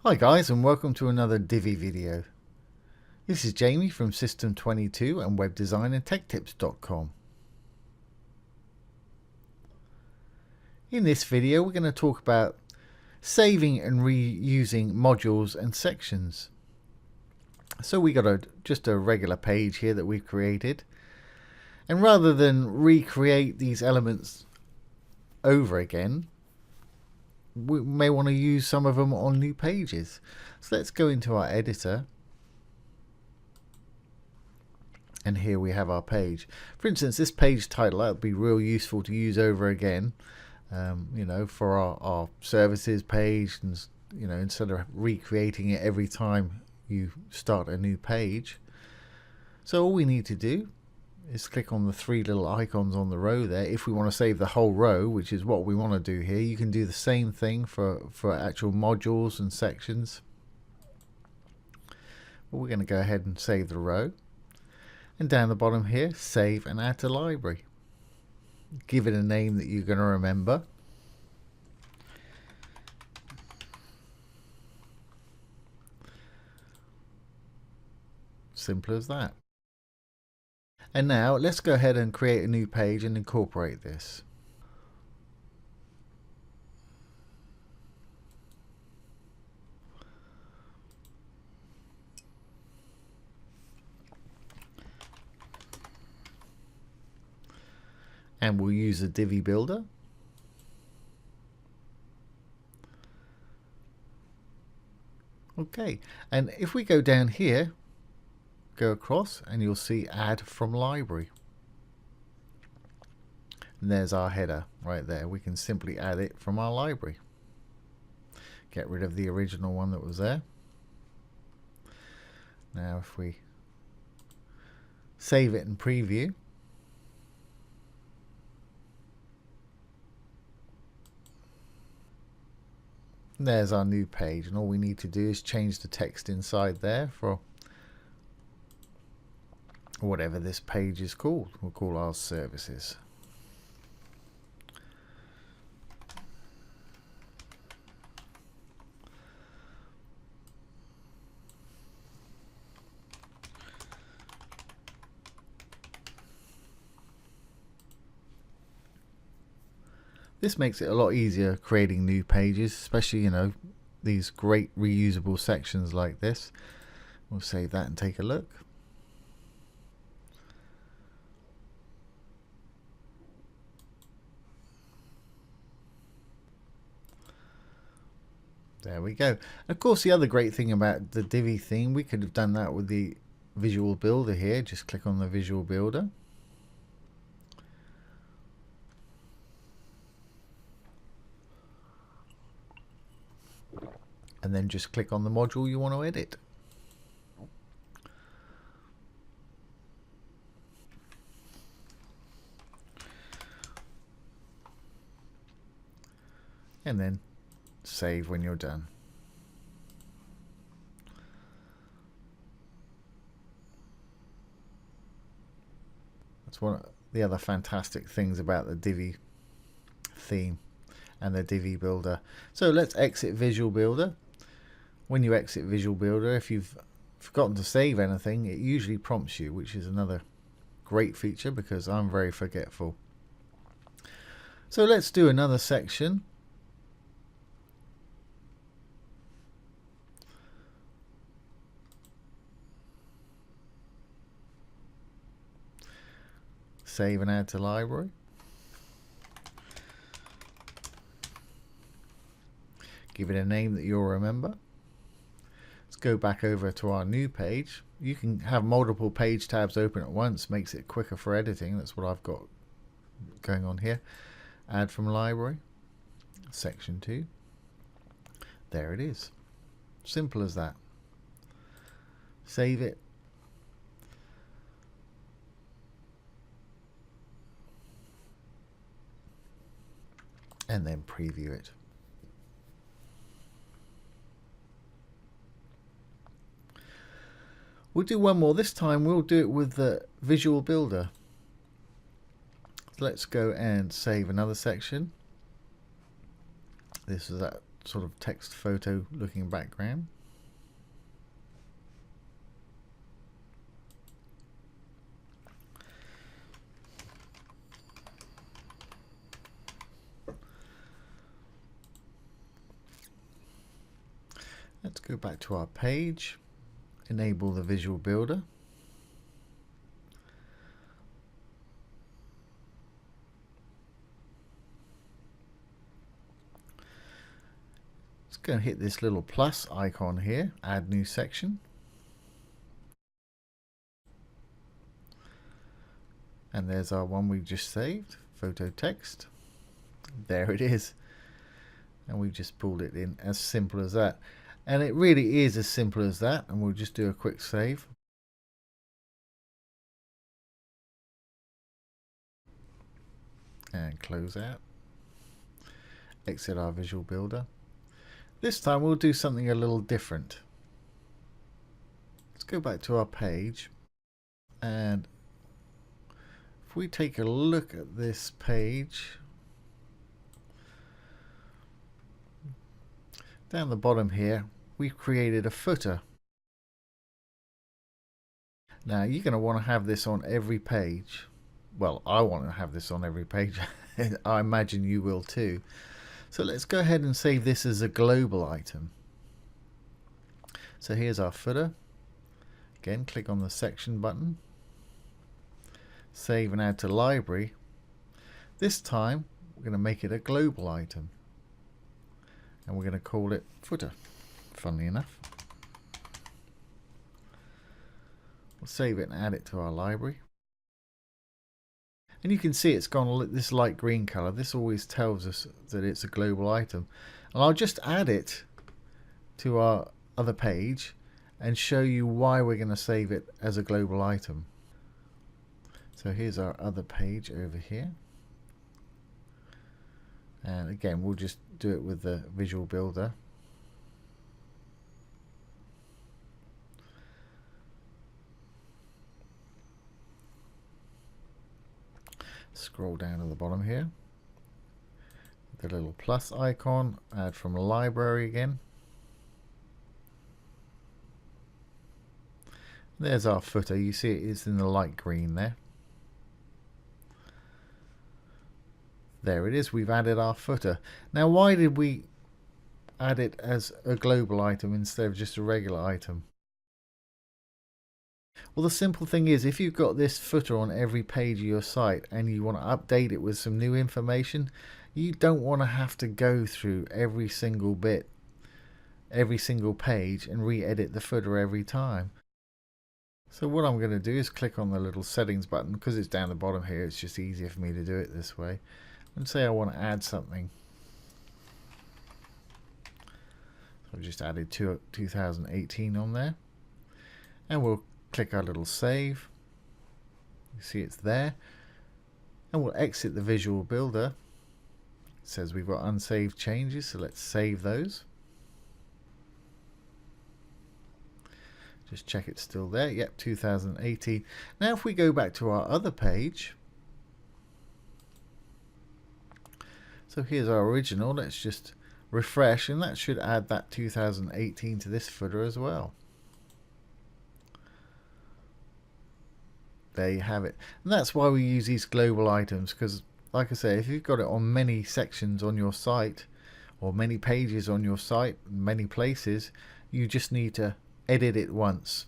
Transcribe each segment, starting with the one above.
Hi guys, and welcome to another Divi video. This is Jamie from System22 and webdesignandtechtips.com. In this video we're going to talk about saving and reusing modules and sections. So we got just a regular page here that we've created, and rather than recreate these elements over again, we may want to use some of them on new pages. So let's go into our editor, and here we have our page. For instance, this page title, that would be real useful to use over again, for our services page, and instead of recreating it every time you start a new page. So all we need to do is click on the three little icons on the row there. If we want to save the whole row, which is what we want to do here, you can do the same thing for actual modules and sections. But we're going to go ahead and save the row. And down the bottom here, save and add to library. Give it a name that you're going to remember. Simple as that. And now let's go ahead and create a new page and incorporate this. And we'll use the Divi builder. Okay, and if we go down here, go across, and you'll see add from library. And there's our header right there. We can simply add it from our library. Get rid of the original one that was there. Now if we save it and preview, there's our new page, and all we need to do is change the text inside there for whatever this page is called. We'll call ours services. This makes it a lot easier creating new pages, especially, these great reusable sections like this. We'll save that and take a look. There we go. Of course, the other great thing about the Divi theme, we could have done that with the visual builder here. Just click on the visual builder. And then just click on the module you want to edit. And then save when you're done. That's one of the other fantastic things about the Divi theme and the Divi builder. So let's exit Visual Builder. When you exit Visual Builder, if you've forgotten to save anything, it usually prompts you, which is another great feature because I'm very forgetful. So let's do another section. Save and add to library. Give it a name that you'll remember. Let's go back over to our new page. You can have multiple page tabs open at once, makes it quicker for editing. That's what I've got going on here. Add from library, section 2. There it is. Simple as that. Save it. And then preview it. We'll do one more. This time we'll do it with the Visual Builder. Let's go and save another section. This is sort of text photo looking background. Let's go back to our page, enable the visual builder. Let's go and hit this little plus icon here, add new section. And there's our one we just saved, photo text. There it is. And we've just pulled it in, as simple as that. And it really is as simple as that. And we'll just do a quick save. And close out. Exit our visual builder. This time we'll do something a little different. Let's go back to our page. And if we take a look at this page, down the bottom here, we've created a footer. Now you're going to want to have this on every page. Well, I want to have this on every page. I imagine you will too. So let's go ahead and save this as a global item. So here's our footer. Again, click on the section button. Save and add to library. This time we're going to make it a global item. And we're going to call it footer, funnily enough. We'll save it and add it to our library. And you can see it's gone this light green color. This always tells us that it's a global item. And I'll just add it to our other page and show you why we're going to save it as a global item. So here's our other page over here. And again, we'll just do it with the visual builder. Scroll down to the bottom here. The little plus icon, add from library again. There's our footer. You see it is in the light green there. There it is. We've added our footer. Now, why did we add it as a global item instead of just a regular item? Well, the simple thing is, if you've got this footer on every page of your site and you want to update it with some new information, you don't want to have to go through every single bit, every single page and re-edit the footer every time. So what I'm going to do is click on the little settings button. Because it's down the bottom here, it's just easier for me to do it this way. And say I want to add something. So I've just added 2018 on there. And we'll click our little save. You see it's there. And we'll exit the visual builder. It says we've got unsaved changes, so let's save those. Just check it's still there. Yep, 2018. Now if we go back to our other page. So here's our original. Let's just refresh, and that should add that 2018 to this footer as well. There you have it. And that's why we use these global items, because like I say, if you've got it on many sections on your site or many pages on your site, many places, you just need to edit it once.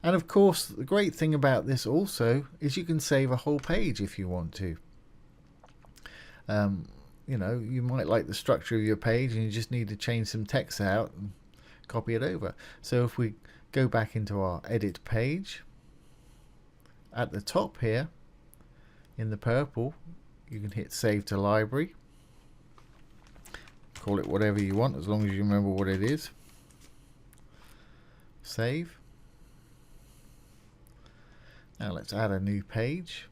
And of course, the great thing about this also is you can save a whole page if you want to. You know, you might like the structure of your page and you just need to change some text out and copy it over. So if we go back into our edit page, at the top here in the purple, you can hit save to library. Call it whatever you want as long as you remember what it is. Save. Now let's add a new page.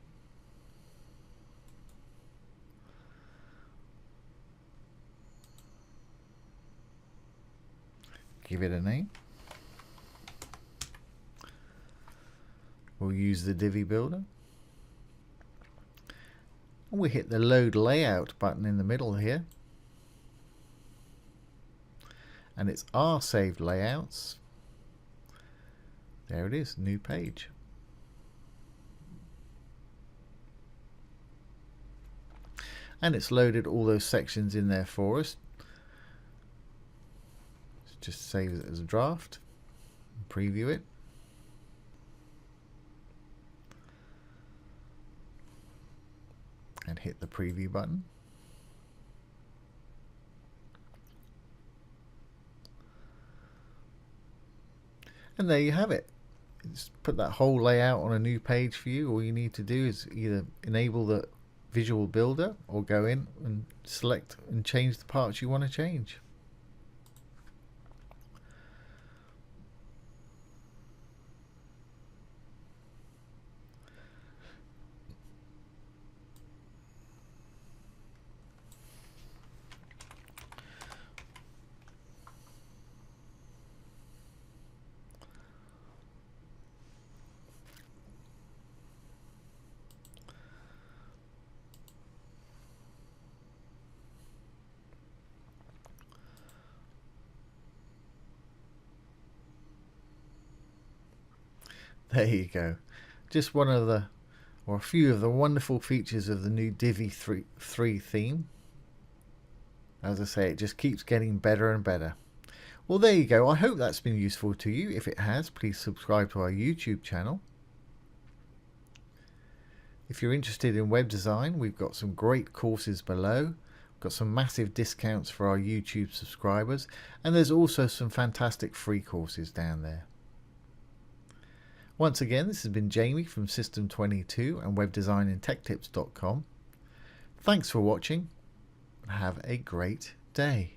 Give it a name. We'll use the Divi builder. And we hit the load layout button in the middle here, and it's our saved layouts. There it is, new page. And it's loaded all those sections in there for us. Just save it as a draft, preview it. And hit the preview button. And there you have it. Just put that whole layout on a new page for you. All you need to do is either enable the visual builder or go in and select and change the parts you want to change. There you go. Just one of the, or a few of the wonderful features of the new Divi 3 theme. As I say, it just keeps getting better and better. Well, there you go. I hope that's been useful to you. If it has, please subscribe to our YouTube channel. If you're interested in web design, we've got some great courses below. We've got some massive discounts for our YouTube subscribers, and there's also some fantastic free courses down there. Once again, this has been Jamie from System22 and webdesigntechtips.com. Thanks for watching, and have a great day.